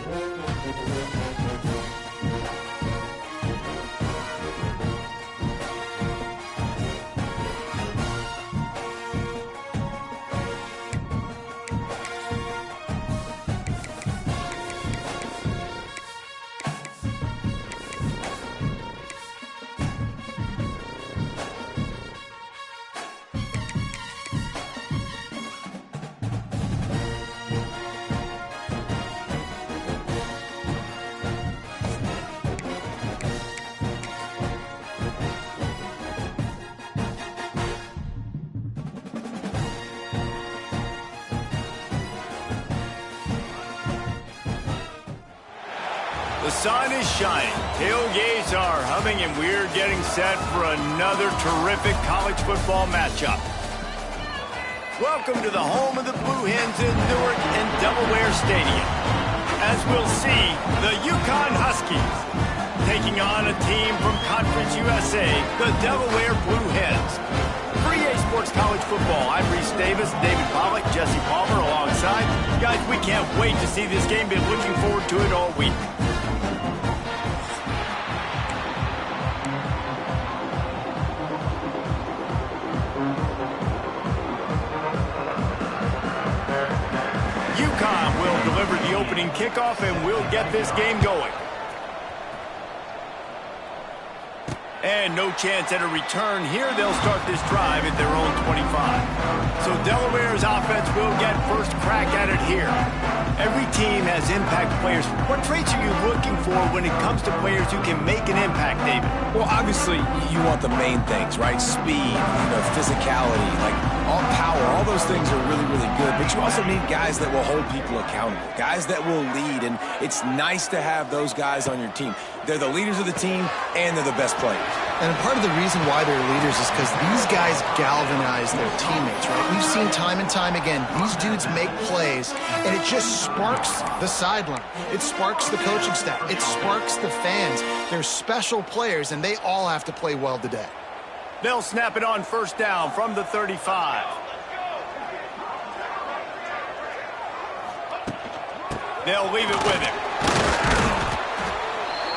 The sun is shining, tailgates are humming, and we're getting set for another terrific college football matchup. Welcome to the home of the Blue Hens in Newark and Delaware Stadium. As we'll see, the UConn Huskies taking on a team from Conference USA, the Delaware Blue Hens. For EA Sports College Football, I'm Reese Davis, David Pollack, Jesse Palmer alongside. Guys, we can't wait to see this game. Been looking forward to it all week. UConn will deliver the opening kickoff, and we'll get this game going. And no chance at a return here. They'll start this drive at their own 25. So Delaware's offense will get first crack at it here. Every team has impact players. What traits are you looking for when it comes to players who can make an impact, David? Well, obviously, you want the main things, right? Speed, physicality, like all power, all those things are really, really good. But you also need guys that will hold people accountable, guys that will lead. And it's nice to have those guys on your team. They're the leaders of the team, and they're the best players. And part of the reason why they're leaders is because these guys galvanize their teammates, right? We've seen time and time again, these dudes make plays, and it just sparks the sideline. It sparks the coaching staff. It sparks the fans. They're special players, and they all have to play well today. They'll snap it on first down from the 35. They'll leave it with him.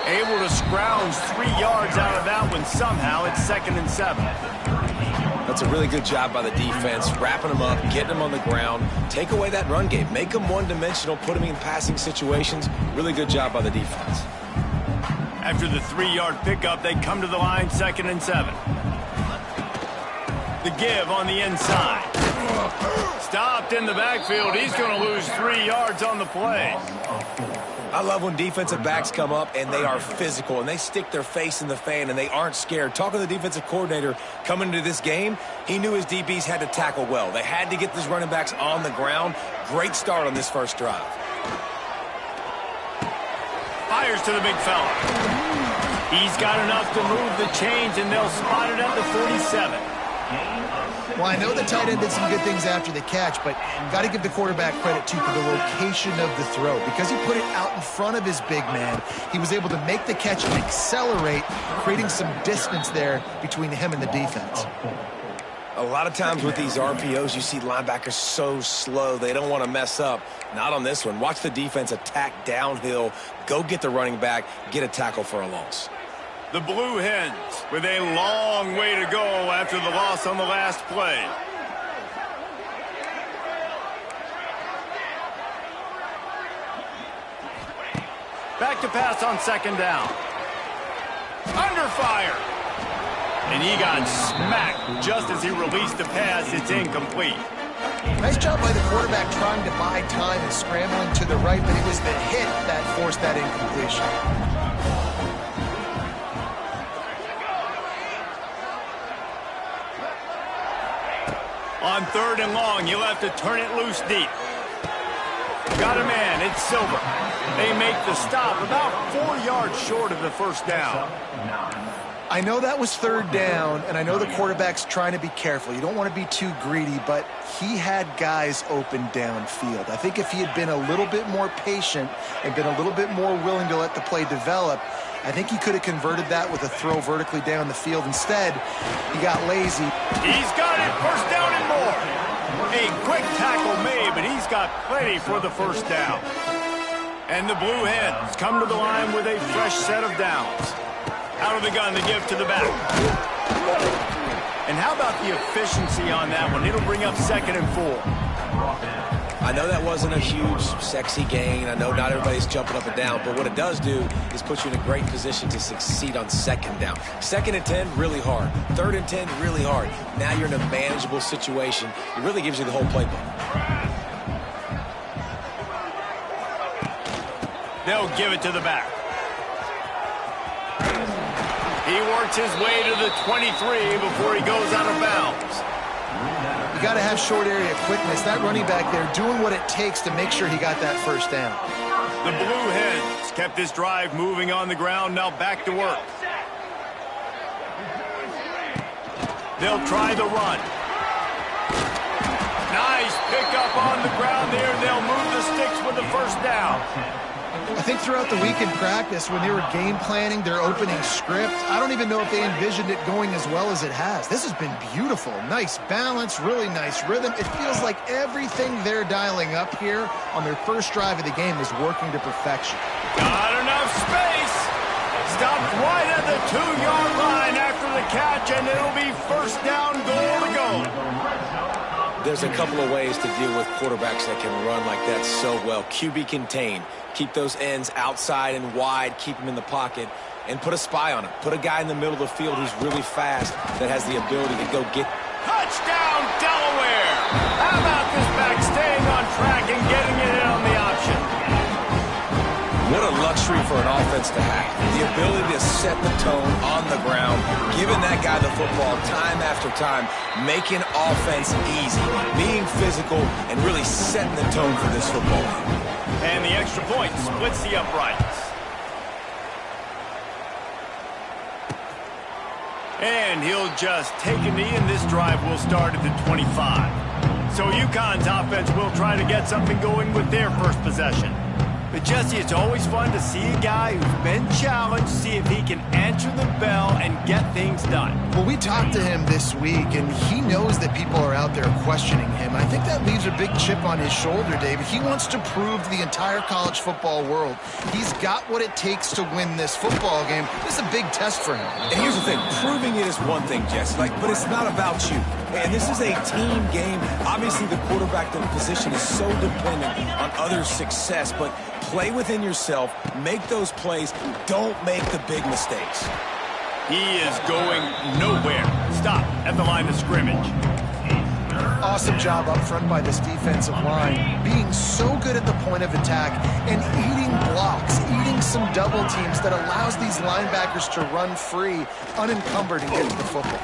Able to scrounge 3 yards out of that one somehow. It's 2nd and 7. That's a really good job by the defense, wrapping them up, getting them on the ground, take away that run game, make them one-dimensional, put them in passing situations. Really good job by the defense. After the 3-yard pickup, they come to the line, 2nd and 7. The give on the inside. Stopped in the backfield. He's going to lose 3 yards on the play. I love when defensive backs come up and they are physical and they stick their face in the fan and they aren't scared. Talking to the defensive coordinator coming into this game, he knew his DBs had to tackle well. They had to get these running backs on the ground. Great start on this first drive. Fires to the big fella. He's got enough to move the chains, and they'll spot it at the 47. Well, I know the tight end did some good things after the catch, but got to give the quarterback credit, too, for the location of the throw. Because he put it out in front of his big man, he was able to make the catch and accelerate, creating some distance there between him and the defense. A lot of times with these RPOs, you see linebackers so slow, they don't want to mess up. Not on this one. Watch the defense attack downhill, go get the running back, get a tackle for a loss. The Blue Hens with a long way to go after the loss on the last play. Back to pass on 2nd down. Under fire. And he got smacked just as he released the pass. It's incomplete. Nice job by the quarterback trying to buy time and scrambling to the right, but it was the hit that forced that incompletion. On 3rd and long, you'll have to turn it loose deep. Got a man, it's Silver. They make the stop about 4 yards short of the first down. I know that was 3rd down, and I know the quarterback's trying to be careful. You don't want to be too greedy, but he had guys open downfield. I think if he had been a little bit more patient and been a little bit more willing to let the play develop, I think he could have converted that with a throw vertically down the field. Instead, he got lazy. He's got it, first down and more. A quick tackle made, but he's got plenty for the first down. And the Blue Hens come to the line with a fresh set of downs. Out of the gun to give to the back. And how about the efficiency on that one? It'll bring up 2nd and 4. I know that wasn't a huge, sexy gain. I know not everybody's jumping up and down, but what it does do is put you in a great position to succeed on 2nd down. 2nd and 10, really hard. 3rd and 10, really hard. Now you're in a manageable situation. It really gives you the whole playbook. They'll give it to the back. He works his way to the 23 before he goes out of bounds. You got to have short area quickness. That running back there doing what it takes to make sure he got that 1st down. The Blue Hens kept this drive moving on the ground. Now back to work. They'll try the run. Nice pickup on the ground there. They'll move the sticks with the 1st down. I think throughout the week in practice, when they were game planning their opening script, I don't even know if they envisioned it going as well as it has. This has been beautiful. Nice balance, really nice rhythm. It feels like everything they're dialing up here on their 1st drive of the game is working to perfection. Got enough space. Stopped right at the 2-yard line after the catch, and it'll be 1st down, goal to go. There's a couple of ways to deal with quarterbacks that can run like that so well. QB contain. Keep those ends outside and wide. Keep them in the pocket. And put a spy on him. Put a guy in the middle of the field who's really fast that has the ability to go get. Touchdown, Delaware! How about this back staying on track and getting it in on the option? What a luxury for an offense to have. The ability to set the tone on the ground, giving that guy the football time after time, making offense easy, being physical, and really setting the tone for this football game. And the extra point splits the uprights. And he'll just take a knee, and this drive will start at the 25. So UConn's offense will try to get something going with their 1st possession. But, Jesse, it's always fun to see a guy who's been challenged, see if he can answer the bell and get things done. Well, we talked to him this week, and he knows that people are out there questioning him. I think that leaves a big chip on his shoulder, David. He wants to prove to the entire college football world he's got what it takes to win this football game. This is a big test for him. And here's the thing. Proving it is one thing, Jesse, but it's not about you. And this is a team game. Obviously, the quarterback position is so dependent on others' success, but play within yourself, make those plays, don't make the big mistakes. He is going nowhere. Stop at the line of scrimmage. Awesome job up front by this defensive line, being so good at the point of attack and eating blocks, eating some double teams that allows these linebackers to run free, unencumbered, and get to the football.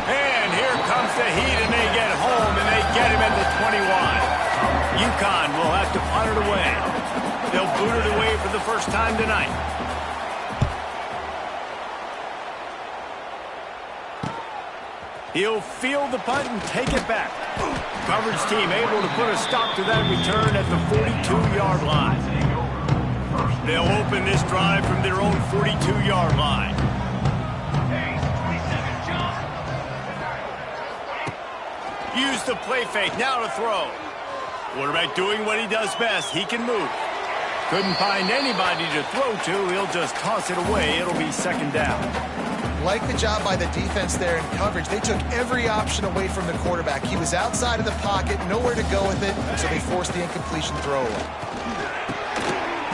And here comes the heat, and they get home, and they get him at the 21. UConn will have to punt it away. They'll boot it away for the 1st time tonight. He'll field the punt and take it back. Coverage team able to put a stop to that return at the 42-yard line. They'll open this drive from their own 42-yard line. Use the play fake, now to throw. Quarterback doing what he does best. He can move. Couldn't find anybody to throw to. He'll just toss it away. It'll be 2nd down. Like the job by the defense there in coverage. They took every option away from the quarterback. He was outside of the pocket, nowhere to go with it, so they forced the incompletion throw away.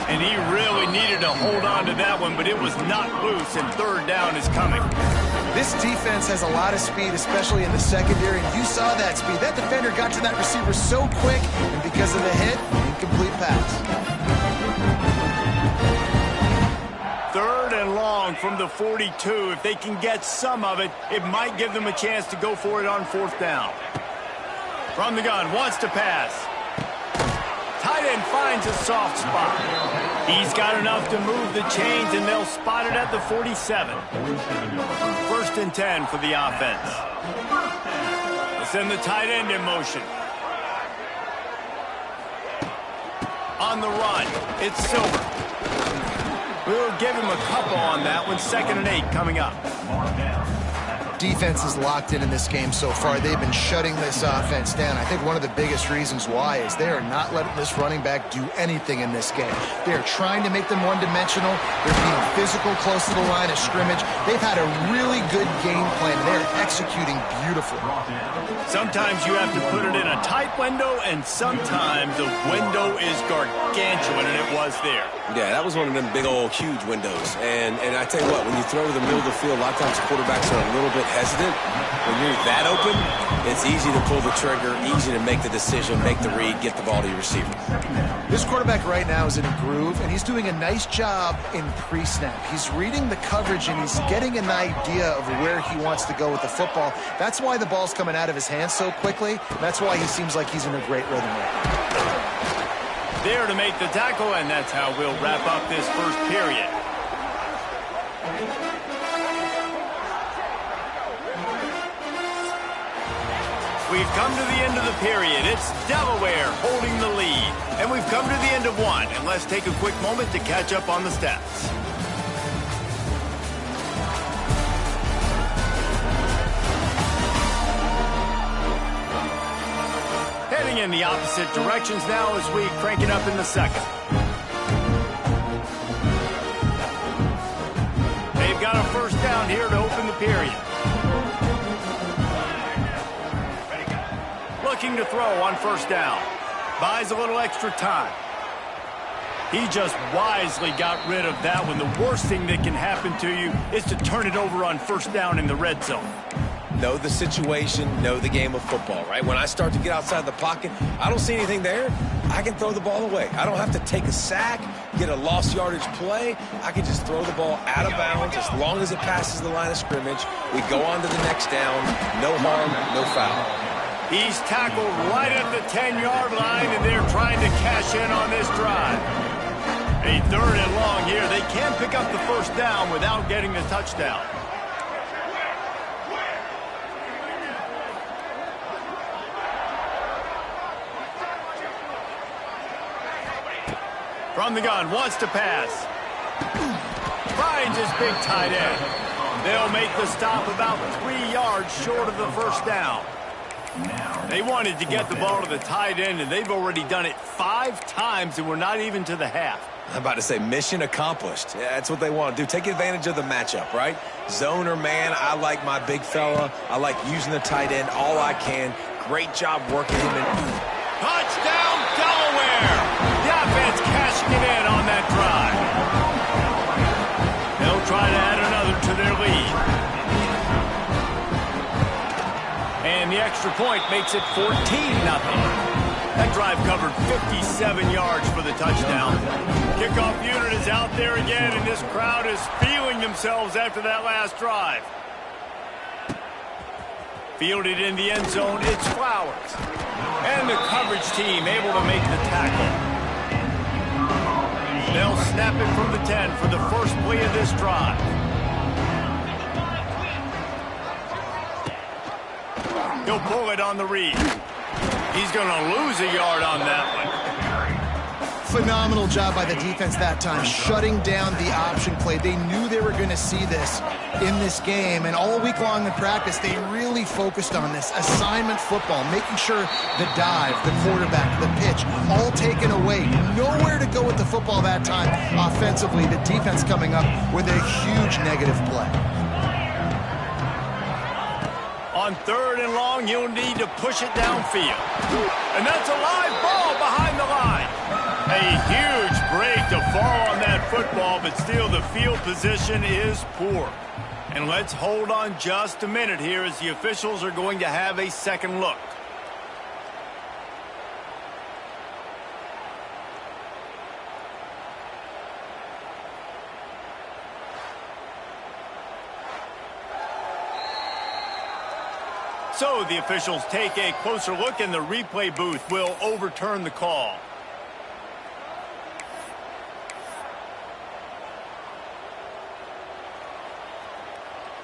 And he really needed to hold on to that one, but it was not loose, and 3rd down is coming. This defense has a lot of speed, especially in the secondary, and you saw that speed. That defender got to that receiver so quick, and because of the hit, incomplete pass. 3rd and long from the 42. If they can get some of it, it might give them a chance to go for it on 4th down. From the gun, wants to pass. Tight end finds a soft spot. He's got enough to move the chains, and they'll spot it at the 47. 1st and 10 for the offense. They send the tight end in motion. On the run, it's Silver. We'll give him a couple on that one. 2nd and 8 coming up. defense is locked in this game so far. They've been shutting this offense down. I think one of the biggest reasons why is they are not letting this running back do anything in this game. They are trying to make them one-dimensional. They're being physical close to the line of scrimmage. They've had a really good game plan. They're executing beautifully. Sometimes you have to put it in a tight window, and sometimes the window is gargantuan, and it was there. Yeah, that was one of them big old huge windows. And I tell you what, when you throw to the middle of the field, a lot of times quarterbacks are a little bit hesitant. When you're that open, it's easy to pull the trigger, easy to make the decision, make the read, get the ball to your receiver. This quarterback right now is in a groove, and he's doing a nice job in pre-snap. He's reading the coverage, and he's getting an idea of where he wants to go with the football. That's why the ball's coming out of his hands so quickly. That's why he seems like he's in a great rhythm right now. There to make the tackle, and that's how we'll wrap up this first period. We've come to the end of the period. It's Delaware holding the lead. And we've come to the end of one. And let's take a quick moment to catch up on the stats. Heading in the opposite directions now as we crank it up in the second. They've got a first down here to open the period. Looking to throw on first down. Buys a little extra time. He just wisely got rid of that one. The worst thing that can happen to you is to turn it over on first down in the red zone. Know the situation, know the game of football, right? When I start to get outside the pocket, I don't see anything there, I can throw the ball away. I don't have to take a sack, get a lost yardage play. I can just throw the ball out of bounds as long as it passes the line of scrimmage. We go on to the next down. No harm, no foul. He's tackled right at the 10-yard line, and they're trying to cash in on this drive. A third and long here. They can pick up the first down without getting the touchdown. From the gun, wants to pass. Finds his big tight end. They'll make the stop about 3 yards short of the first down. They wanted to get the ball to the tight end, and they've already done it 5 times, and we're not even to the half. I'm about to say mission accomplished. Yeah, that's what they want to do. Take advantage of the matchup, right? Zone or man, I like my big fella. I like using the tight end all I can. Great job working him in. Touchdown, Delaware! The offense cashing it in on that drive. They'll try to add another to their lead. And the extra point makes it 14-0. That drive covered 57 yards for the touchdown. Kickoff unit is out there again, and this crowd is feeling themselves after that last drive. Fielded in the end zone, it's Flowers. And the coverage team able to make the tackle. They'll snap it from the 10 for the first play of this drive. He'll pull it on the read. He's going to lose a yard on that one. Phenomenal job by the defense that time, shutting down the option play. They knew they were going to see this in this game, and all week long in practice, they really focused on this assignment football, making sure the dive, the quarterback, the pitch, all taken away. Nowhere to go with the football that time offensively. The defense coming up with a huge negative play. On third and long, you'll need to push it downfield. And that's a live ball behind the line. A huge break to fall on that football, but still the field position is poor. And let's hold on just a minute here as the officials are going to have a second look. So the officials take a closer look, and the replay booth will overturn the call.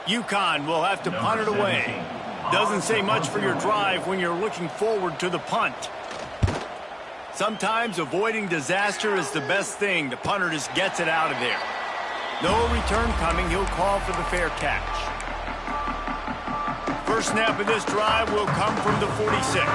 UConn will have to punt it away. Doesn't say much for your drive when you're looking forward to the punt. Sometimes avoiding disaster is the best thing. The punter just gets it out of there. No return coming. He'll call for the fair catch. First snap of this drive will come from the 46.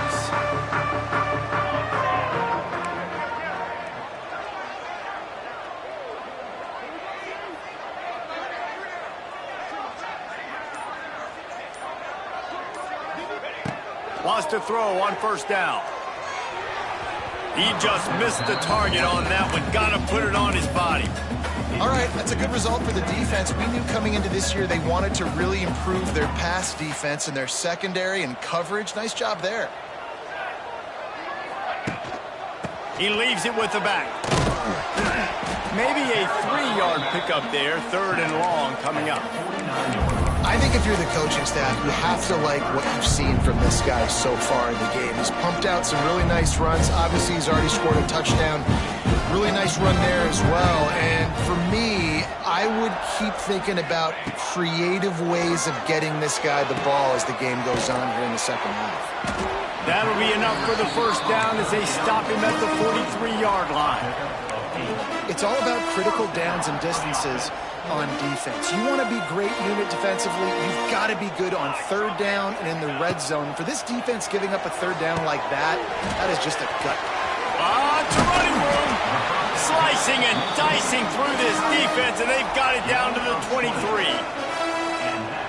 Wants to throw on first down. He just missed the target on that one. Got to put it on his body. All right, that's a good result for the defense. We knew coming into this year they wanted to really improve their pass defense and their secondary and coverage. Nice job there. He leaves it with the back. Maybe a 3-yard pickup there. 3rd and long coming up. I think if you're the coaching staff, you have to like what you've seen from this guy so far in the game. He's pumped out some really nice runs. Obviously, he's already scored a touchdown. Really nice run there as well. And for me, I would keep thinking about creative ways of getting this guy the ball as the game goes on here in the second half. That'll be enough for the first down as they stop him at the 43-yard line. It's all about critical downs and distances on defense. You want to be great unit defensively. You've got to be good on 3rd down and in the red zone. For this defense, giving up a 3rd down like that is just a gut. To running room. Slicing and dicing through this defense, and they've got it down to the 23.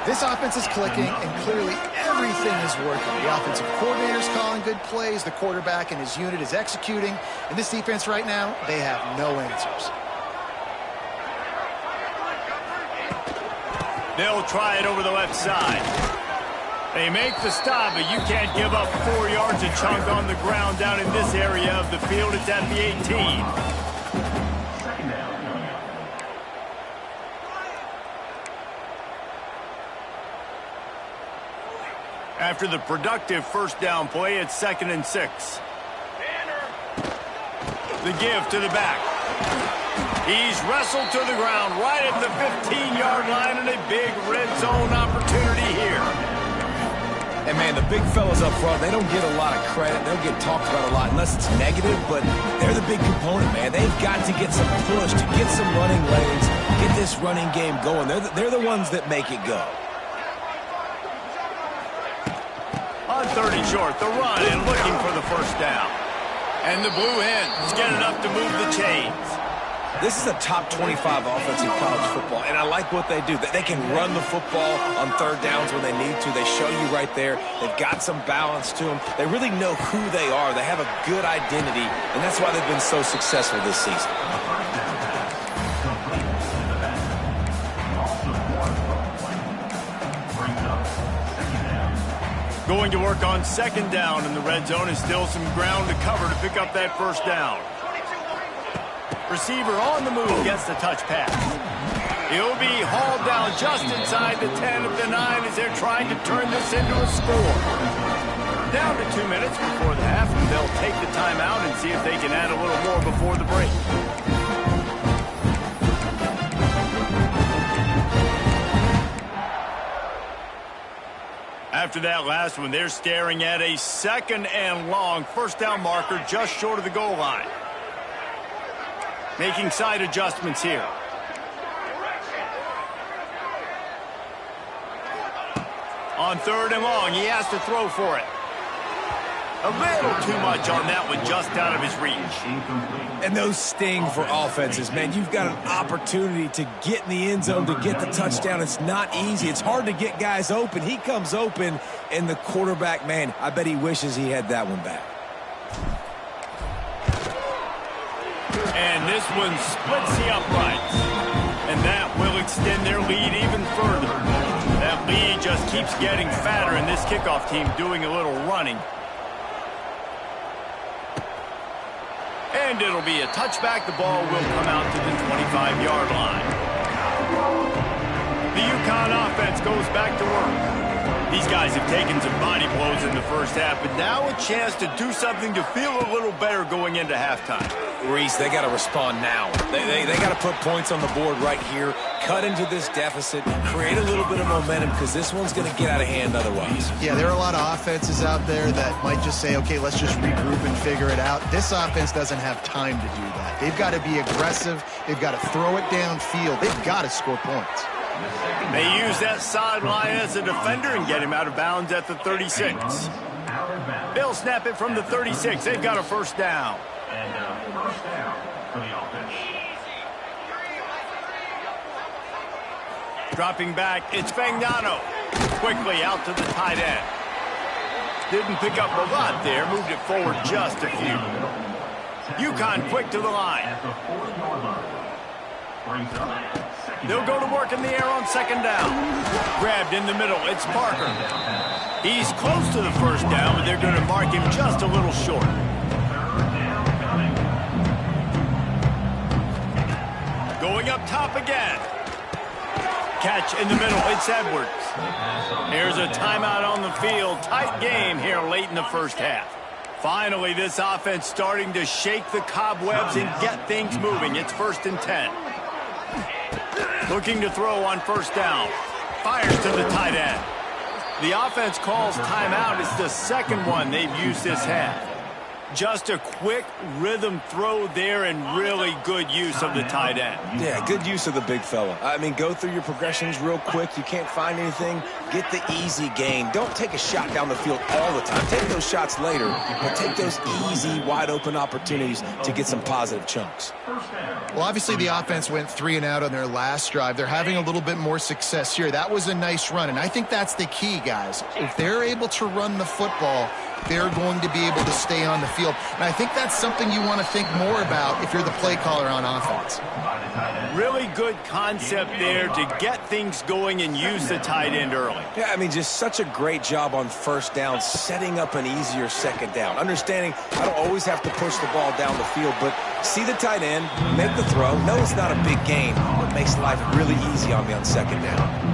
This offense is clicking, and clearly everything is working. The offensive coordinator's calling good plays. The quarterback and his unit is executing. And this defense right now, they have no answers. They'll try it over the left side. They make the stop, but you can't give up 4 yards a chunk on the ground down in this area of the field. It's at the 18. After the productive first down play, it's 2nd and 6. The give to the back. He's wrestled to the ground right at the 15-yard line, and a big red zone opportunity here. And, man, the big fellas up front, they don't get a lot of credit. They don't get talked about a lot unless it's negative, but they're the big component, man. They've got to get some push, to get some running lanes, get this running game going. They're the ones that make it go. On 3rd and short, the run and looking for the first down. And the Blue Hens get enough to move the chains. This is a top 25 offense in college football, and I like what they do. They can run the football on 3rd downs when they need to. They show you right there. They've got some balance to them. They really know who they are. They have a good identity, and that's why they've been so successful this season. Going to work on 2nd down in the red zone, and still some ground to cover to pick up that first down. Receiver on the move gets the touch pass. He'll be hauled down just inside the 10 at the 9 as they're trying to turn this into a score. Down to 2 minutes before the half, and they'll take the timeout and see if they can add a little more before the break. After that last one, they're staring at a 2nd and long. First down marker just short of the goal line. Making side adjustments here. On 3rd and long, he has to throw for it. A little too much on that one, just out of his reach. And those sting for offenses, man. You've got an opportunity to get in the end zone, to get the touchdown. It's not easy. It's hard to get guys open. He comes open, and the quarterback, man, I bet he wishes he had that one back. And this one splits the uprights. And that will extend their lead even further. That lead just keeps getting fatter, and this kickoff team doing a little running. And it'll be a touchback. The ball will come out to the 25-yard line. The UConn offense goes back to work. These guys have taken some body blows in the first half, but now a chance to do something to feel a little better going into halftime. Reese, they got to respond now. They got to put points on the board right here, cut into this deficit, create a little bit of momentum, because this one's going to get out of hand otherwise. Yeah, there are a lot of offenses out there that might just say, okay, let's just regroup and figure it out. This offense doesn't have time to do that. They've got to be aggressive. They've got to throw it downfield. They've got to score points. They use that sideline as a defender and get him out of bounds at the 36. They'll snap it from the 36. They've got a first down. And first down for the offense. Dropping back, it's Fagnano. Quickly out to the tight end. Didn't pick up a lot there, moved it forward just a few. UConn quick to the line. At the 40-yard line. Brings up second They'll go to work in the air on second down. Grabbed in the middle, it's Parker. He's close to the first down, but they're going to mark him just a little short. Going up top again. Catch in the middle, it's Edwards. Here's a timeout on the field. Tight game here late in the first half. Finally, this offense starting to shake the cobwebs and get things moving. It's 1st and 10. Looking to throw on first down. Fires to the tight end. The offense calls timeout. It's the second one they've used this half. Just a quick rhythm throw there and really good use of the tight end. Yeah, good use of the big fella. I mean, go through your progressions real quick. You can't find anything. Get the easy gain. Don't take a shot down the field all the time. Take those shots later, but take those easy, wide-open opportunities to get some positive chunks. Well, obviously the offense went 3 and out on their last drive. They're having a little bit more success here. That was a nice run, and I think that's the key, guys. If they're able to run the football, they're going to be able to stay on the field. And I think that's something you want to think more about if you're the play caller on offense. Really good concept there to get things going and use the tight end early. Yeah, I mean, just such a great job on first down, setting up an easier second down. Understanding I don't always have to push the ball down the field, but see the tight end, make the throw. No, it's not a big gain, but makes life really easy on me on second down.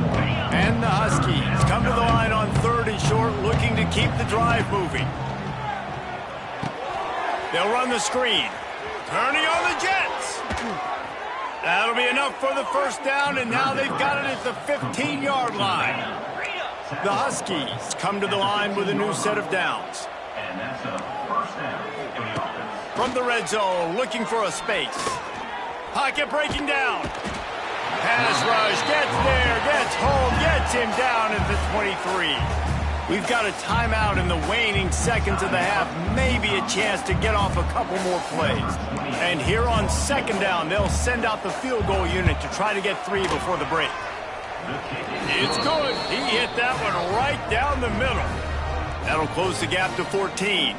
And the Huskies come to the line on 3rd and short, looking to keep the drive moving. They'll run the screen. Turning on the Jets. That'll be enough for the first down, and now they've got it at the 15-yard line. The Huskies come to the line with a new set of downs. And that's a first down for the offense. From the red zone, looking for a space. Pocket breaking down. Pass rush, gets there, gets home, gets him down at the 23. We've got a timeout in the waning seconds of the half, maybe a chance to get off a couple more plays. And here on second down, they'll send out the field goal unit to try to get 3 before the break. It's good. He hit that one right down the middle. That'll close the gap to 14.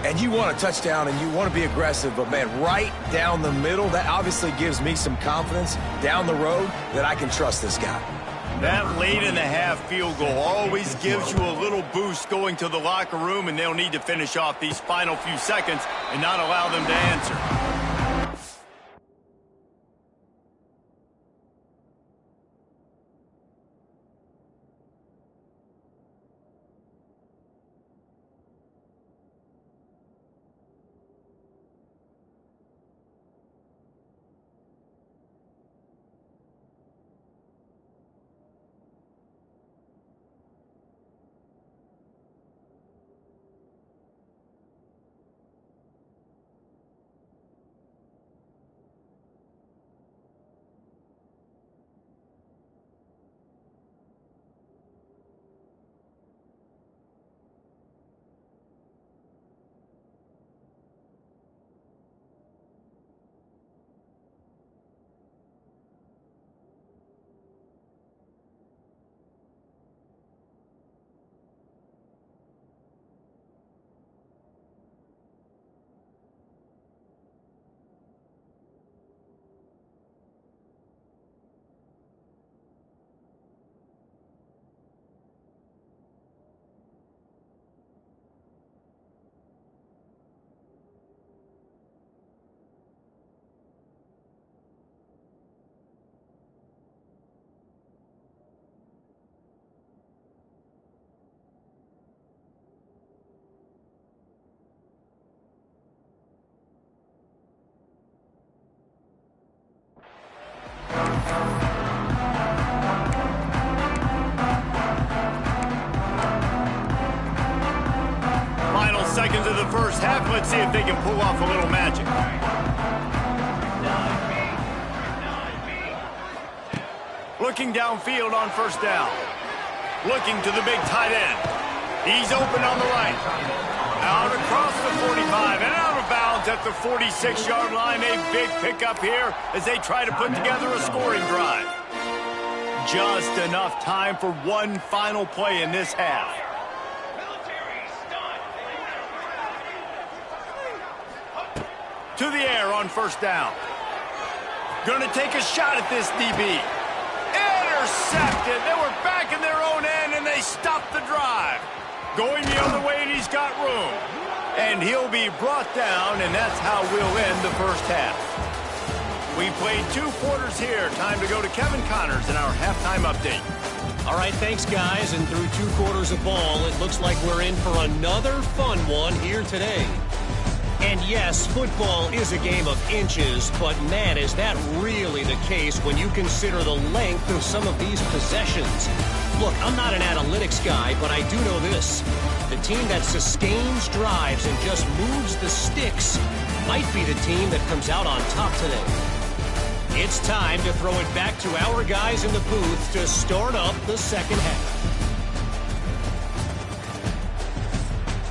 And you want a touchdown and you want to be aggressive, but man, right down the middle, that obviously gives me some confidence down the road that I can trust this guy. That late in the half field goal always gives you a little boost going to the locker room, and they'll need to finish off these final few seconds and not allow them to answer. Final seconds of the first half. Let's see if they can pull off a little magic. Looking downfield on first down. Looking to the big tight end. He's open on the right. Out across the 45 and out of bounds at the 46-yard line. A big pickup here as they try to put together a scoring drive. Just enough time for one final play in this half. To the air on first down. Going to take a shot at this DB. Intercepted. They were back in their own end, and they stopped the drive. Going the other way, and he's got room. And he'll be brought down, and that's how we'll end the first half. We played 2 quarters here. Time to go to Kevin Connors in our halftime update. All right, thanks, guys. And through 2 quarters of ball, it looks like we're in for another fun one here today. And yes, football is a game of inches, but man, is that really the case when you consider the length of some of these possessions. Look, I'm not an analytics guy, but I do know this. The team that sustains drives and just moves the sticks might be the team that comes out on top today. It's time to throw it back to our guys in the booth to start up the second half.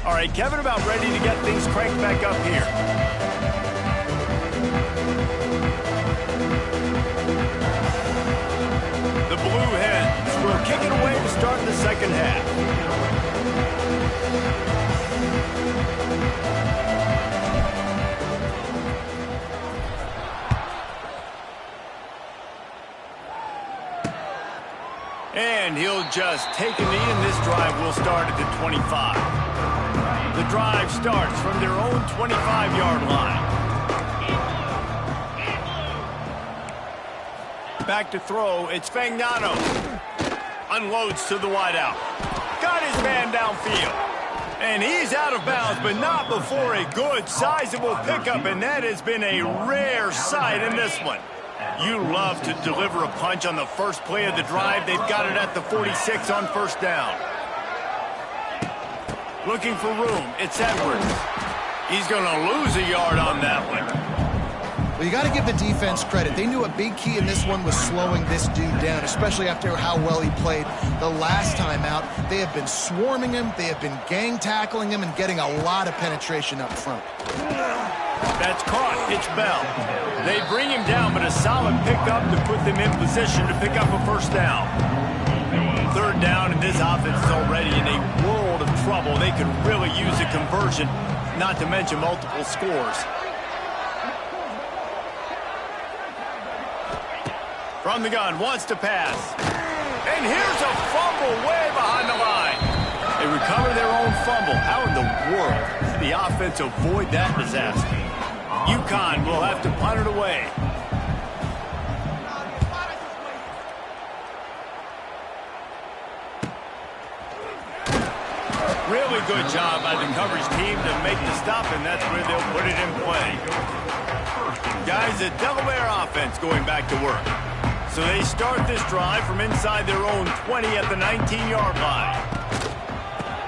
All right, Kevin, about ready to get things cranked back up here. The Blue Hens will kick it away to start the second half. And he'll just take a knee, and this drive will start at the 25. The drive starts from their own 25-yard line. Back to throw, it's Fagnano. Unloads to the wideout. Got his man downfield. And he's out of bounds, but not before a good, sizable pickup, and that has been a rare sight in this one. You love to deliver a punch on the first play of the drive. They've got it at the 46 on first down. Looking for room. It's Edwards. He's going to lose a yard on that one. Well, you got to give the defense credit. They knew a big key in this one was slowing this dude down, especially after how well he played the last time out. They have been swarming him. They have been gang tackling him and getting a lot of penetration up front. That's caught. It's Bell. They bring him down, but a solid pickup to put them in position to pick up a first down. Third down, and this offense is already in a world of trouble. They could really use a conversion, not to mention multiple scores. From the gun, wants to pass. And here's a fumble way behind the line. They recover their own fumble. How in the world did the offense avoid that disaster? UConn will have to punt it away. Really good job by the coverage team to make the stop, and that's where they'll put it in play. Guys, the Delaware offense going back to work. So they start this drive from inside their own 20 at the 19-yard line.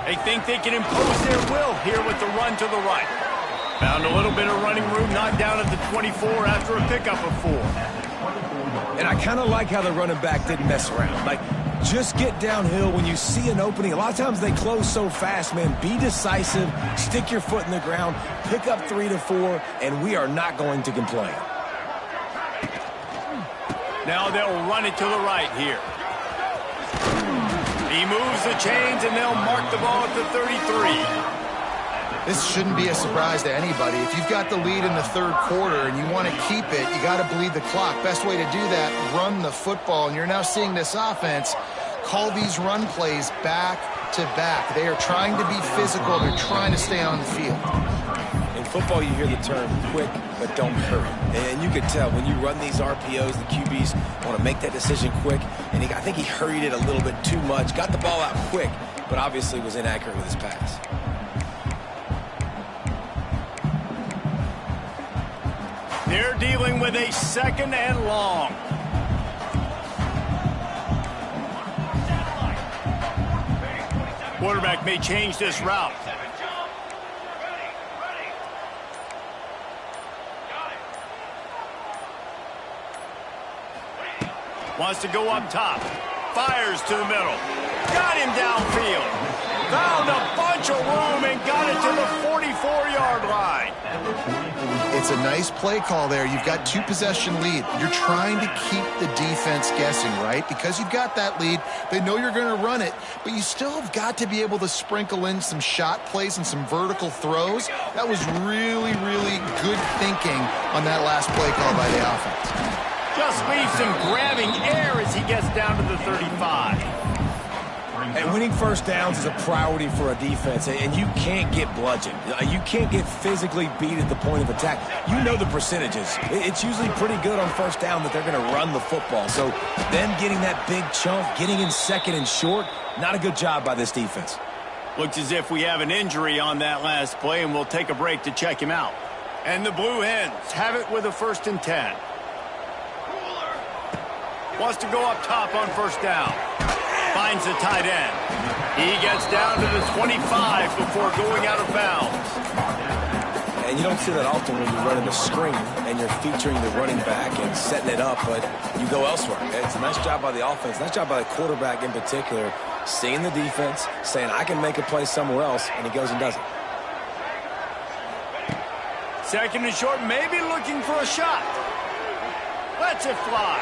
They think they can impose their will here with the run to the right. Found a little bit of running room, knocked down at the 24 after a pickup of 4. And I kind of like how the running back didn't mess around. Like, just get downhill when you see an opening. A lot of times they close so fast, man. Be decisive, stick your foot in the ground, pick up 3 to 4, and we are not going to complain. Now they'll run it to the right here. He moves the chains, and they'll mark the ball at the 33. This shouldn't be a surprise to anybody. If you've got the lead in the third quarter and you want to keep it, you got to bleed the clock. Best way to do that, run the football. And you're now seeing this offense call these run plays back to back. They are trying to be physical. They're trying to stay on the field. In football, you hear the term quick, but don't hurry. And you can tell when you run these RPOs, the QBs want to make that decision quick. And I think he hurried it a little bit too much. Got the ball out quick, but obviously was inaccurate with his pass. They're dealing with a second and long. Quarterback may change this route. Wants to go up top. Fires to the middle. Got him downfield. Found a bunch of room and got it to the 44-yard line. It's a nice play call there. You've got 2-possession lead. You're trying to keep the defense guessing, right? Because you've got that lead, they know you're going to run it, but you still have got to be able to sprinkle in some shot plays and some vertical throws. That was really, really good thinking on that last play call by the offense. Just leaves him grabbing air as he gets down to the 35. And winning first downs is a priority for a defense, and you can't get bludgeoned. You can't get physically beat at the point of attack. You know the percentages. It's usually pretty good on first down that they're going to run the football. So them getting that big chunk, getting in second and short, not a good job by this defense. Looks as if we have an injury on that last play, and we'll take a break to check him out. And the Blue Hens have it with a 1st and 10. Wants to go up top on first down. Finds the tight end. He gets down to the 25 before going out of bounds. And you don't see that often when you're running a screen and you're featuring the running back and setting it up, but you go elsewhere. It's a nice job by the offense, nice job by the quarterback in particular, seeing the defense, saying, I can make a play somewhere else, and he goes and does it. 2nd and short, maybe looking for a shot. Lets it fly.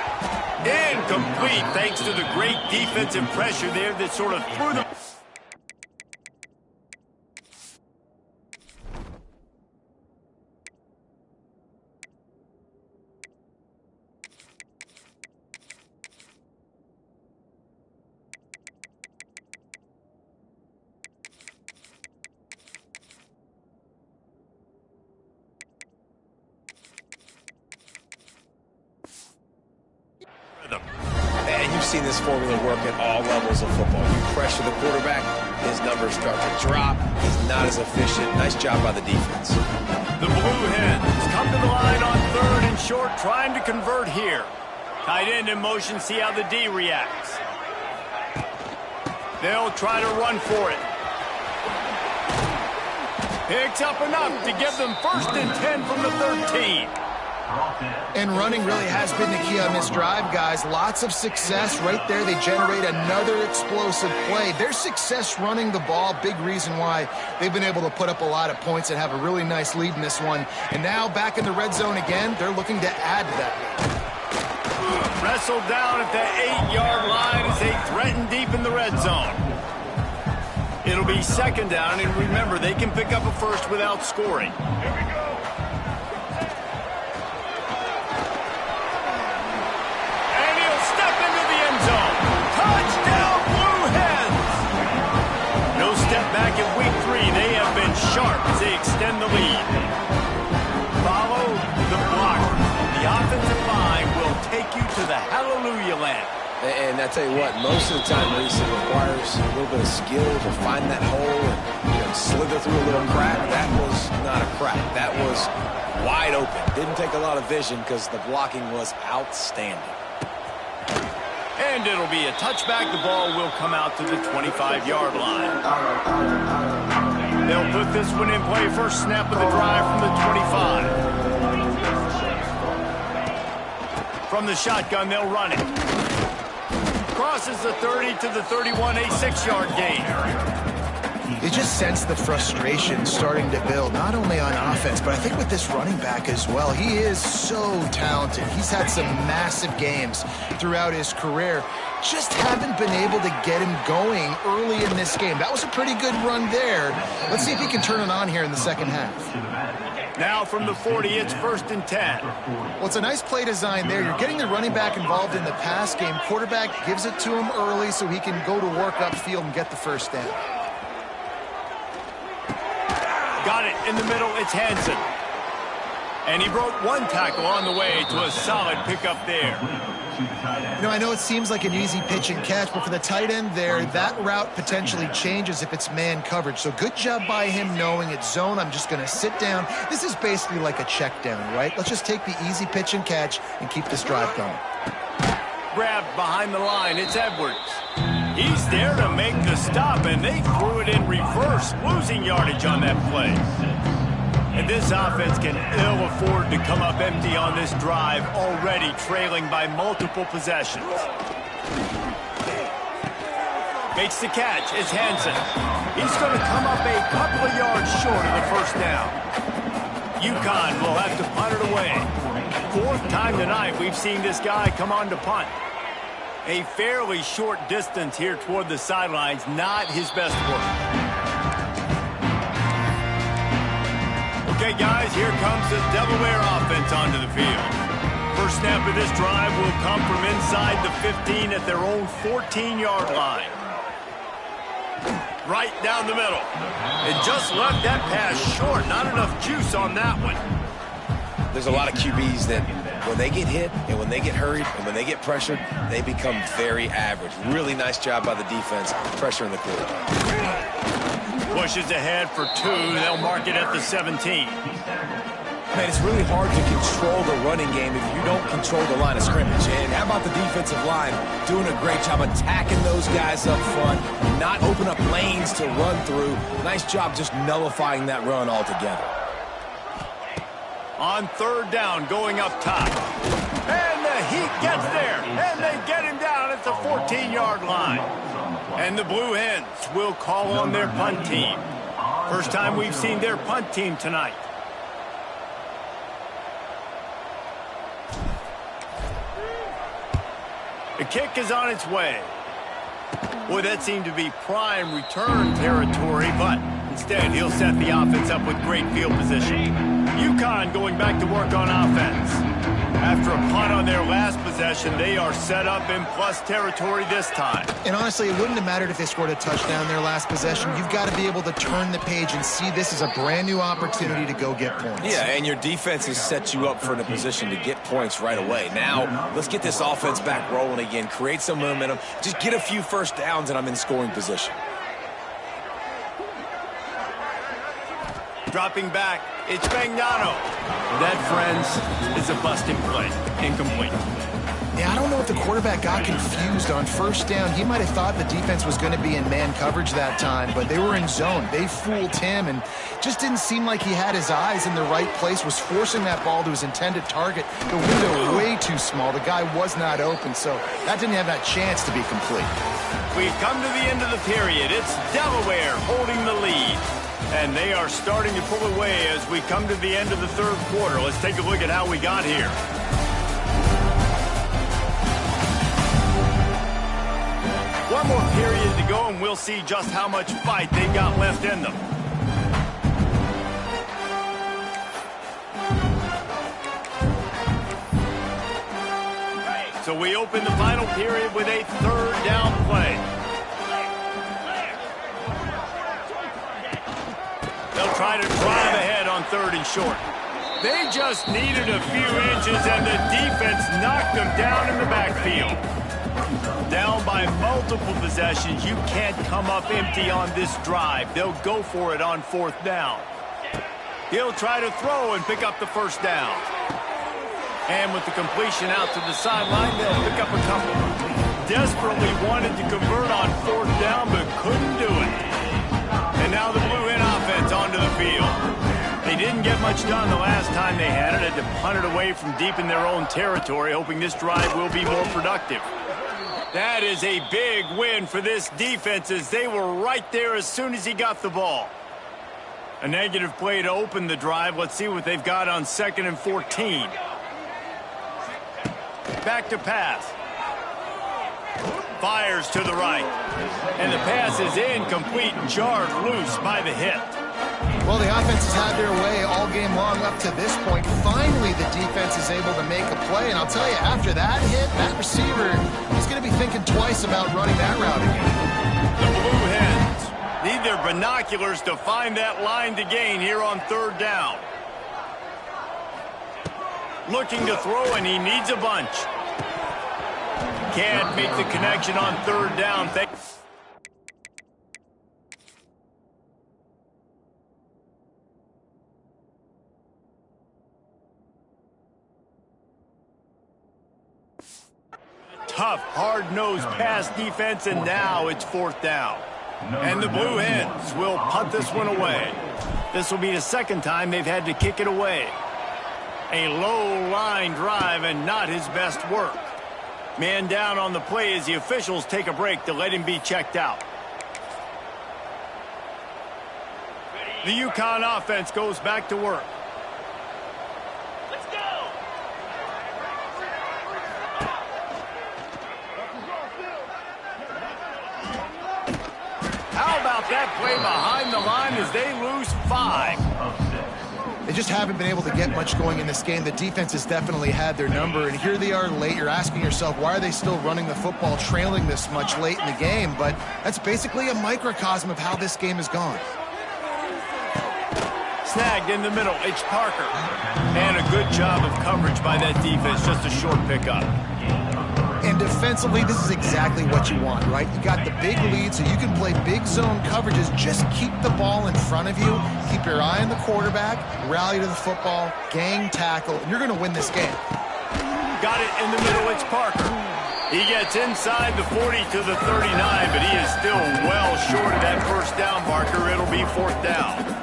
Incomplete thanks to the great defensive pressure there that sort of threw them. And you've seen this formula work at all levels of football. You pressure the quarterback, his numbers start to drop. He's not as efficient. Nice job by the defense. The Blue Hens come to the line on 3rd and short, trying to convert here. Tight end in motion, see how the D reacts. They'll try to run for it. Picks up enough to give them 1st and 10 from the 13. And running really has been the key on this drive, guys. Lots of success right there. They generate another explosive play. Their success running the ball, big reason why they've been able to put up a lot of points and have a really nice lead in this one. And now back in the red zone again, they're looking to add to that lead. Wrestled down at the 8-yard line as they threaten deep in the red zone. It'll be 2nd down, and remember, they can pick up a first without scoring. Here we go. Back in week 3, they have been sharp as they extend the lead. Follow the blocker. The offensive line will take you to the hallelujah land. And I tell you what, most of the time, Reese, it requires a little bit of skill to find that hole and slither through a little crack. That was not a crack. That was wide open. Didn't take a lot of vision because the blocking was outstanding. And it'll be a touchback. The ball will come out to the 25-yard line. They'll put this one in play. First snap of the drive from the 25. From the shotgun, they'll run it. Crosses the 30 to the 31, a 6-yard gain. You just sense the frustration starting to build, not only on offense, but I think with this running back as well. He is so talented. He's had some massive games throughout his career. Just haven't been able to get him going early in this game. That was a pretty good run there. Let's see if he can turn it on here in the second half. Now from the 40, it's 1st and 10. Well, it's a nice play design there. You're getting the running back involved in the pass game. Quarterback gives it to him early so he can go to work upfield and get the first down. Got it in the middle, it's Hansen. And he broke one tackle on the way to a solid pickup there. You know, I know it seems like an easy pitch and catch, but for the tight end there, that route potentially changes if it's man coverage. So good job by him knowing it's zone. I'm just going to sit down. This is basically like a check down, right? Let's just take the easy pitch and catch and keep this drive going. Grabbed behind the line, it's Edwards. He's there to make the stop, and they threw it in reverse, losing yardage on that play. And this offense can ill afford to come up empty on this drive, already trailing by multiple possessions. Makes the catch. It's Hansen. He's going to come up a couple of yards short of the first down. UConn will have to punt it away. Fourth time tonight we've seen this guy come on to punt. A fairly short distance here toward the sidelines, not his best work. Okay, guys, here comes the Delaware offense onto the field. First snap of this drive will come from inside the 15 at their own 14-yard line. Right down the middle. It just left that pass short. Not enough juice on that one. There's a lot of QBs that when they get hit and when they get hurried and when they get pressured, they become very average. Really nice job by the defense, pressuring the quarterback. Pushes ahead for 2. They'll mark it at the 17. Man, it's really hard to control the running game if you don't control the line of scrimmage. And how about the defensive line doing a great job attacking those guys up front, not open up lanes to run through. Nice job just nullifying that run altogether. On third down, going up top. And the Heat gets there, and they get him down at the 14-yard line. And the Blue Hens will call on their punt team. First time we've seen their punt team tonight. The kick is on its way. Boy, that seemed to be prime return territory, but instead he'll set the offense up with great field position. UConn going back to work on offense. After a punt on their last possession, they are set up in plus territory this time. And honestly, it wouldn't have mattered if they scored a touchdown their last possession. You've got to be able to turn the page and see this as a brand new opportunity to go get points. Yeah, and your defense has set you up for the position to get points right away. Now, let's get this offense back rolling again, create some momentum, just get a few first downs, and I'm in scoring position. Dropping back, it's Magnano. That, friends, is a busting play. Incomplete. Yeah, I don't know if the quarterback got confused on first down. He might have thought the defense was going to be in man coverage that time, but they were in zone. They fooled him and just didn't seem like he had his eyes in the right place, was forcing that ball to his intended target. The window way too small. The guy was not open, so that didn't have that chance to be complete. We've come to the end of the period. It's Delaware holding the lead. And they are starting to pull away as we come to the end of the third quarter. Let's take a look at how we got here. One more period to go, and we'll see just how much fight they've got left in them. So we open the final period with a third down play. They'll try to drive ahead on third and short. They just needed a few inches, and the defense knocked them down in the backfield. Down by multiple possessions, you can't come up empty on this drive. They'll go for it on fourth down. He'll try to throw and pick up the first down. And with the completion out to the sideline, they'll pick up a couple. Desperately wanted to convert on fourth down, but couldn't do it. And now the Blue Hen offense onto the field. They didn't get much done the last time they had it. Had to punt it away from deep in their own territory, hoping this drive will be more productive. That is a big win for this defense, as they were right there as soon as he got the ball. A negative play to open the drive. Let's see what they've got on 2nd and 14. Back to pass. Fires to the right. And the pass is incomplete, jarred loose by the hit. Well, the offense has had their way all game long up to this point. Finally, the defense is able to make a play. And I'll tell you, after that hit, that receiver is going to be thinking twice about running that route again. The Blue Hens need their binoculars to find that line to gain here on third down. Looking to throw, and he needs a bunch. Can't make the connection on third down. Tough, hard-nosed pass defense, and now it's fourth down. And the Blue Hens will punt this one away. This will be the second time they've had to kick it away. A low line drive and not his best work. Man down on the play as the officials take a break to let him be checked out. The UConn offense goes back to work. Let's go! How about that play behind the line as they lose 5? They just haven't been able to get much going in this game. The defense has definitely had their number, and here they are late. You're asking yourself, why are they still running the football, trailing this much late in the game? But that's basically a microcosm of how this game has gone. Snagged in the middle, it's Parker. And a good job of coverage by that defense, just a short pickup. And defensively, this is exactly what you want, right? You got the big lead, so you can play big zone coverages. Just keep the ball in front of you. Keep your eye on the quarterback, rally to the football, gang tackle, and you're going to win this game. Got it in the middle, it's Parker. He gets inside the 40 to the 39, but he is still well short of that first down marker. It'll be 4th down.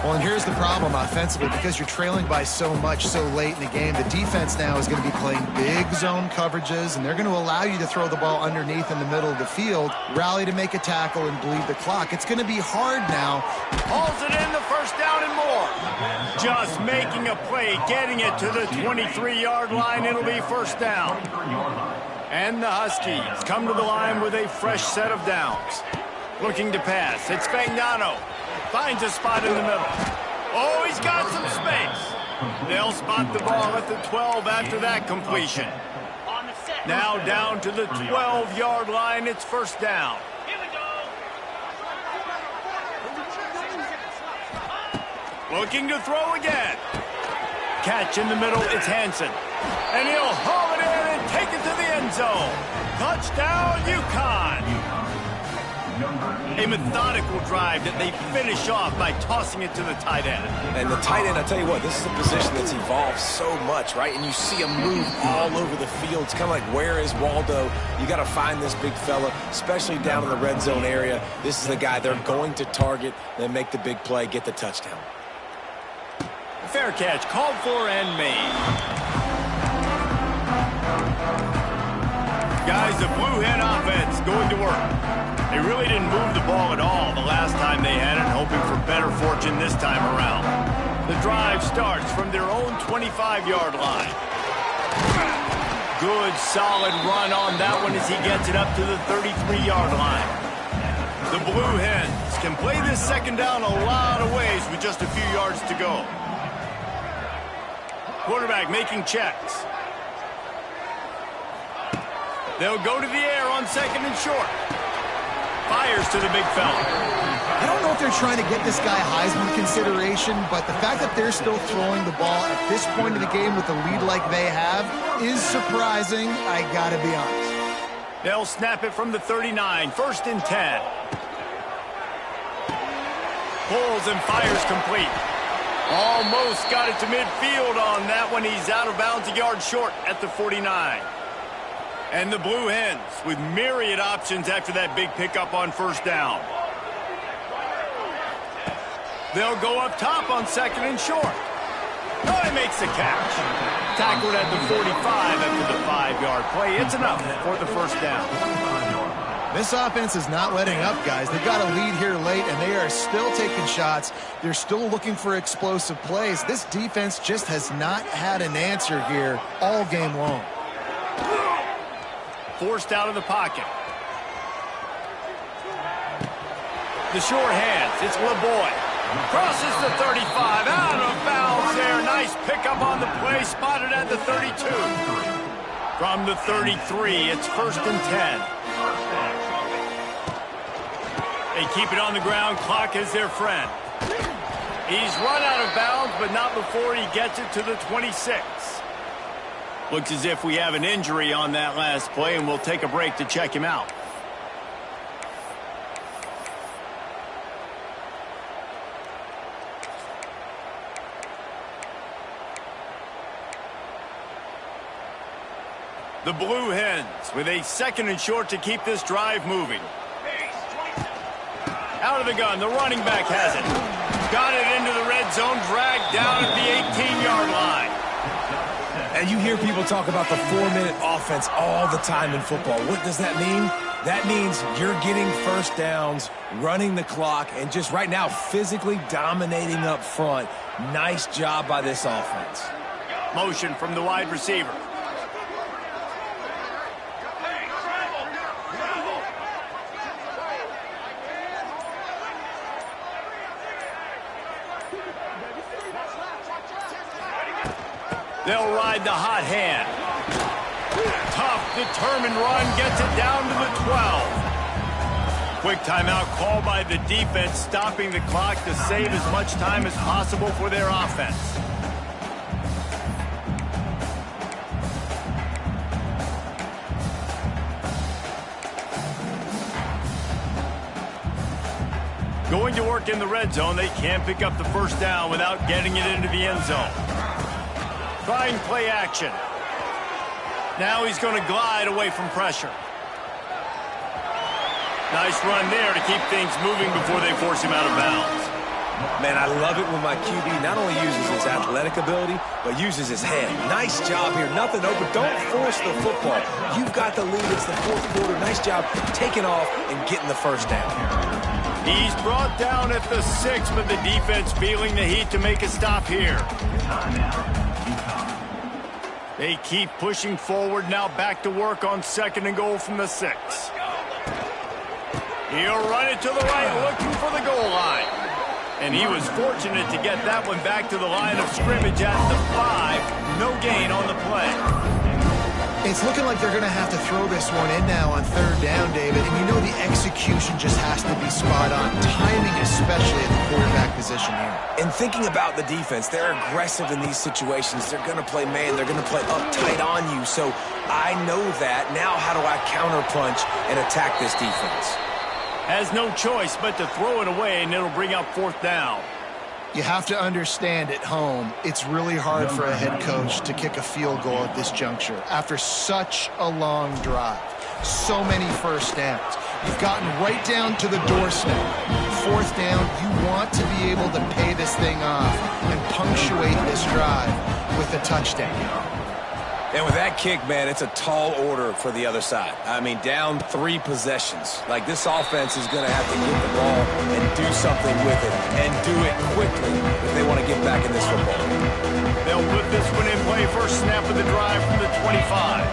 Well, and here's the problem offensively, because you're trailing by so much so late in the game. The defense now is going to be playing big zone coverages, and they're going to allow you to throw the ball underneath in the middle of the field, rally to make a tackle, and bleed the clock. It's going to be hard now. Hauls it in, the first down and more. Just making a play, getting it to the 23-yard line. It'll be 1st down. And the Huskies come to the line with a fresh set of downs. Looking to pass. It's Fagnano. Finds a spot in the middle. Oh, he's got some space. They'll spot the ball at the 12 after that completion. Now down to the 12-yard line. It's 1st down. Here we go. Looking to throw again. Catch in the middle. It's Hansen. And he'll haul it in and take it to the end zone. Touchdown, UConn. A methodical drive that they finish off by tossing it to the tight end. And the tight end, I tell you what, this is a position that's evolved so much, right? And you see him move all over the field. It's kind of like, where is Waldo? You got to find this big fella, especially down in the red zone area. This is the guy they're going to target, then make the big play, get the touchdown. Fair catch, called for and made. Guys, the Blue Hen offense going to work. They really didn't move the ball at all the last time they had it, hoping for better fortune this time around. The drive starts from their own 25-yard line. Good, solid run on that one as he gets it up to the 33-yard line. The Blue Hens can play this second down a lot of ways with just a few yards to go. Quarterback making checks. They'll go to the air on 2nd and short. Fires to the big fella. I don't know if they're trying to get this guy Heisman consideration, but the fact that they're still throwing the ball at this point of the game with a lead like they have is surprising, I gotta be honest. They'll snap it from the 39, 1st and 10. Pulls and fires complete. Almost got it to midfield on that one. He's out of bounds, a yard short at the 49. And the Blue Hens with myriad options after that big pickup on 1st down. They'll go up top on 2nd and short. Oh, he makes the catch. Tackled at the 45 after the 5-yard play. It's enough for the 1st down. This offense is not letting up, guys. They've got a lead here late, and they are still taking shots. They're still looking for explosive plays. This defense just has not had an answer here all game long. Forced out of the pocket. The short hands. It's LeBoy. Crosses the 35. Out of bounds there. Nice pickup on the play. Spotted at the 32. From the 33, it's 1st and 10. They keep it on the ground. Clock is their friend. He's run out of bounds, but not before he gets it to the 26. Looks as if we have an injury on that last play, and we'll take a break to check him out. The Blue Hens with a 2nd and short to keep this drive moving. Out of the gun, the running back has it. Got it into the red zone, dragged down at the 18-yard line. And you hear people talk about the 4-minute offense all the time in football. What does that mean? That means you're getting first downs, running the clock, and just right now physically dominating up front. Nice job by this offense. Motion from the wide receiver. They'll ride the hot hand. Tough, determined run, gets it down to the 12. Quick timeout called by the defense, stopping the clock to save as much time as possible for their offense. Going to work in the red zone, they can't pick up the first down without getting it into the end zone. Trying play action. Now he's going to glide away from pressure. Nice run there to keep things moving before they force him out of bounds. Man, I love it when my QB not only uses his athletic ability, but uses his head. Nice job here. Nothing open. Don't force the football. You've got the lead. It's the fourth quarter. Nice job taking off and getting the first down. He's brought down at the 6, but the defense feeling the heat to make a stop here. They keep pushing forward, now back to work on 2nd and goal from the 6. He'll run it to the right, looking for the goal line. And he was fortunate to get that one back to the line of scrimmage at the 5. No gain on the play. It's looking like they're going to have to throw this one in now on 3rd down, David. And you know the execution just has to be spot on. Timing, especially at the quarterback position here. And thinking about the defense, they're aggressive in these situations. They're going to play man. They're going to play up tight on you. So I know that. Now how do I counterpunch and attack this defense? Has no choice but to throw it away, and it'll bring up 4th down. You have to understand at home, it's really hard for a head coach to kick a field goal at this juncture after such a long drive. So many first downs. You've gotten right down to the doorstep. 4th down, you want to be able to pay this thing off and punctuate this drive with a touchdown. And with that kick, man, it's a tall order for the other side. I mean, down 3 possessions. Like, this offense is going to have to get the ball and do something with it, and do it quickly if they want to get back in this football. They'll put this one in play, first snap of the drive from the 25.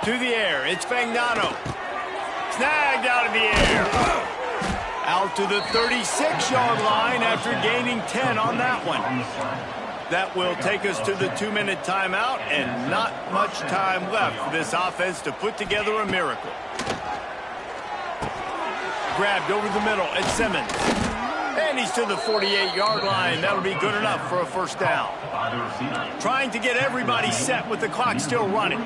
To the air, it's Fagnano. Snagged out of the air. Out to the 36-yard line after gaining 10 on that one. That will take us to the 2-minute timeout, and not much time left for this offense to put together a miracle. Grabbed over the middle at Simmons. And he's to the 48-yard line. That'll be good enough for a first down. Trying to get everybody set with the clock still running.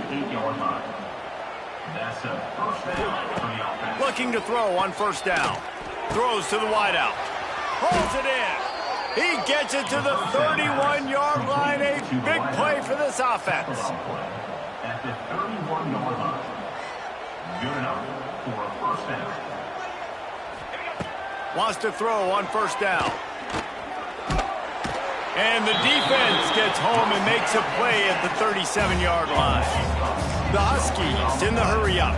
Looking to throw on first down. Throws to the wideout. Holds it in. He gets it to the 31-yard line. A big play for this offense. At the 31-yard line. Good enough for a first down. Wants to throw on first down. And the defense gets home and makes a play at the 37-yard line. The Huskies in the hurry-up.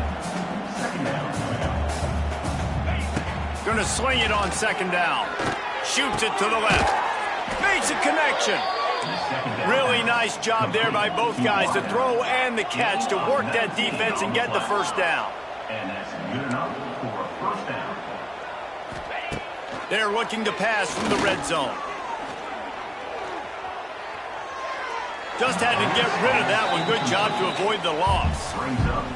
Going to sling it on 2nd down. Shoots it to the left. Makes a connection. Really nice job there by both guys, the throw and the catch, to work that defense and get the first down. And that's good enough for a first down. They're looking to pass from the red zone. Just had to get rid of that one. Good job to avoid the loss.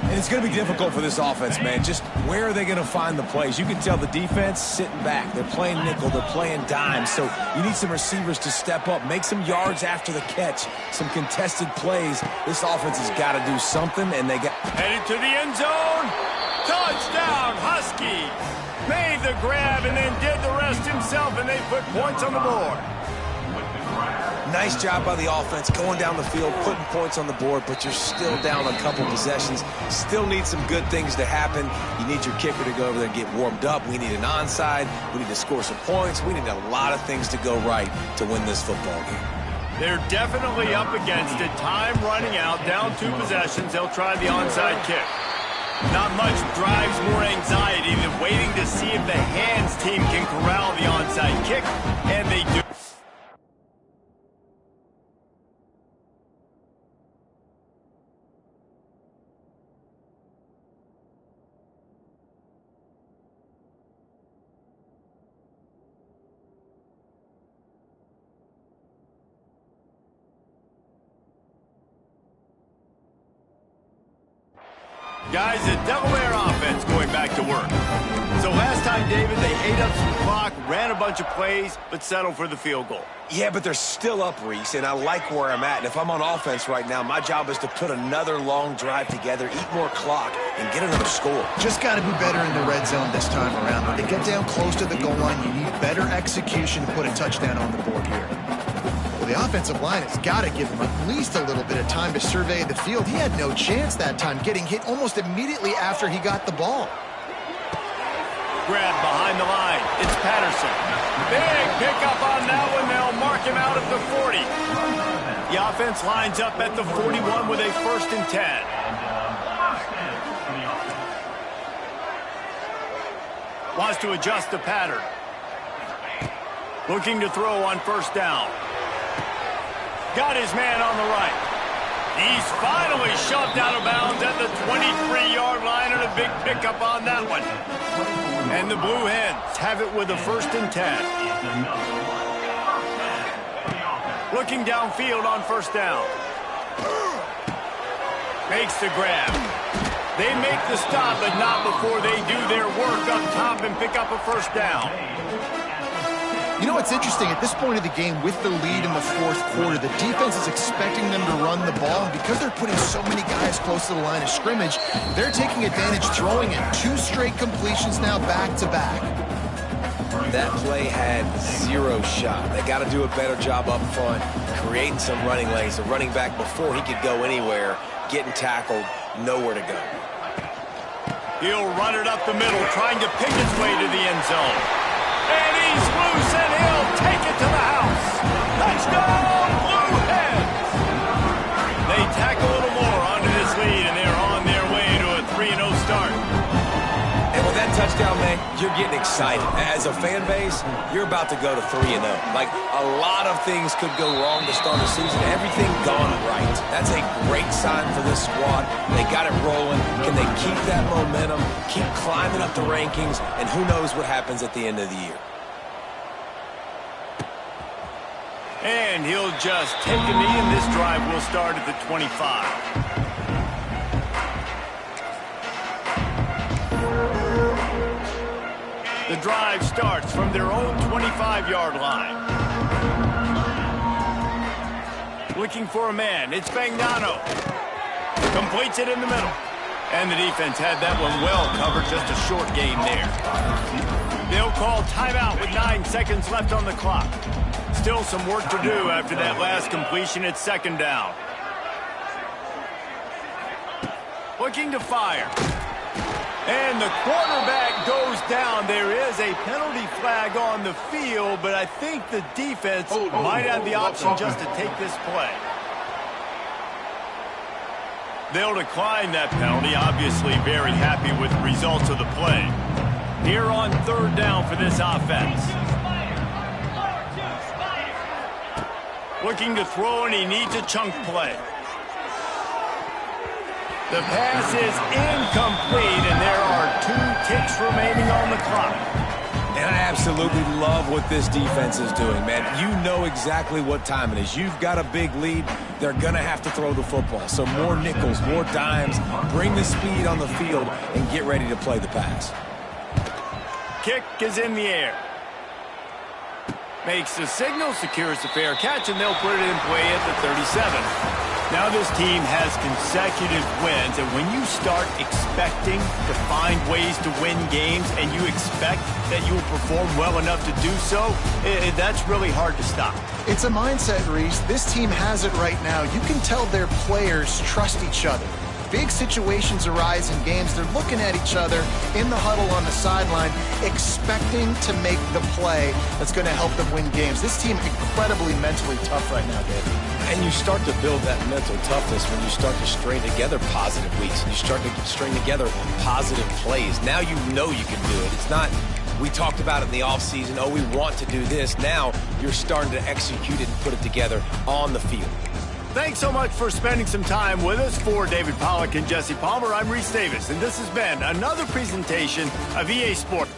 And it's going to be difficult for this offense, man. Just where are they going to find the plays? You can tell the defense sitting back. They're playing nickel. They're playing dime. So you need some receivers to step up, make some yards after the catch, some contested plays. This offense has got to do something, and they got... Headed to the end zone. Touchdown, Huskies. Made the grab and then did the rest himself, and they put points on the board. With the grab Nice job by the offense going down the field, putting points on the board, but you're still down a couple possessions. Still need some good things to happen. You need your kicker to go over there and get warmed up. We need an onside. We need to score some points. We need a lot of things to go right to win this football game. They're definitely up against it. Time running out, down 2 possessions. They'll try the onside kick. Not much drives more anxiety than waiting to see if the hands team can corral the onside kick, and they do. Guys, the Delaware offense going back to work. So last time, David, they ate up some clock, ran a bunch of plays, but settled for the field goal. Yeah, but they're still up, Reese, and I like where I'm at. And if I'm on offense right now, my job is to put another long drive together, eat more clock, and get another score. Just got to be better in the red zone this time around. When they get down close to the goal line, you need better execution to put a touchdown on the board here. Well, the offensive line has got to give him at least a little bit of time to survey the field. He had no chance that time, getting hit almost immediately after he got the ball. Grab behind the line. It's Patterson. Big pickup on that one. They'll mark him out at the 40. The offense lines up at the 41 with a 1st and 10. Wants to adjust the pattern. Looking to throw on 1st down. Got his man on the right. He's finally shoved out of bounds at the 23-yard line, and a big pickup on that one. And the Blue Hens have it with a 1st and 10. Looking downfield on 1st down. Makes the grab. They make the stop, but not before they do their work up top and pick up a 1st down. You know what's interesting? At this point of the game, with the lead in the 4th quarter, the defense is expecting them to run the ball. And because they're putting so many guys close to the line of scrimmage, they're taking advantage, throwing it 2 straight completions now back-to-back. That play had 0 shot. They got to do a better job up front, creating some running lanes. The running back, before he could go anywhere, getting tackled, nowhere to go. He'll run it up the middle, trying to pick its way to the end zone. And he's loose, and he'll take it to the house. Touchdown, Blue Hens! They tack a little more onto this lead, and they're on their way to a 3-0 start. And with that touchdown, man, you're getting excited. As a fan base, you're about to go to 3-0. Like, a lot of things could go wrong to start the season. Everything gone right. That's a great sign for this squad. They got it rolling. Can they keep that momentum, keep climbing up the rankings, and who knows what happens at the end of the year. And he'll just take a knee, and this drive will start at the 25. The drive starts from their own 25-yard line. Looking for a man. It's Bagnano. Completes it in the middle. And the defense had that one well covered. Just a short gain there. They'll call timeout with 9 seconds left on the clock. Still some work to do after that last completion. It's 2nd down. Looking to fire. And the quarterback goes down. There is a penalty flag on the field, but I think the defense might have the option just to take this play. They'll decline that penalty. Obviously very happy with the results of the play. Here on 3rd down for this offense. Looking to throw, and he needs a chunk play. The pass is incomplete, and there are 2 ticks remaining on the clock. And I absolutely love what this defense is doing, man. You know exactly what time it is. You've got a big lead. They're going to have to throw the football. So more nickels, more dimes, bring the speed on the field, and get ready to play the pass. Kick is in the air. Makes the signal, secures the fair catch, and they'll put it in play at the 37. Now this team has consecutive wins, and when you start expecting to find ways to win games and you expect that you will perform well enough to do so, that's really hard to stop. It's a mindset, Reese. This team has it right now. You can tell their players trust each other. Big situations arise in games. They're looking at each other in the huddle on the sideline, expecting to make the play that's going to help them win games. This team incredibly mentally tough right now, David. And you start to build that mental toughness when you start to string together positive weeks and you start to string together positive plays. Now you know you can do it. It's not, we talked about it in the offseason, oh, we want to do this. Now you're starting to execute it and put it together on the field. Thanks so much for spending some time with us. For David Pollack and Jesse Palmer, I'm Reese Davis, and this has been another presentation of EA Sports.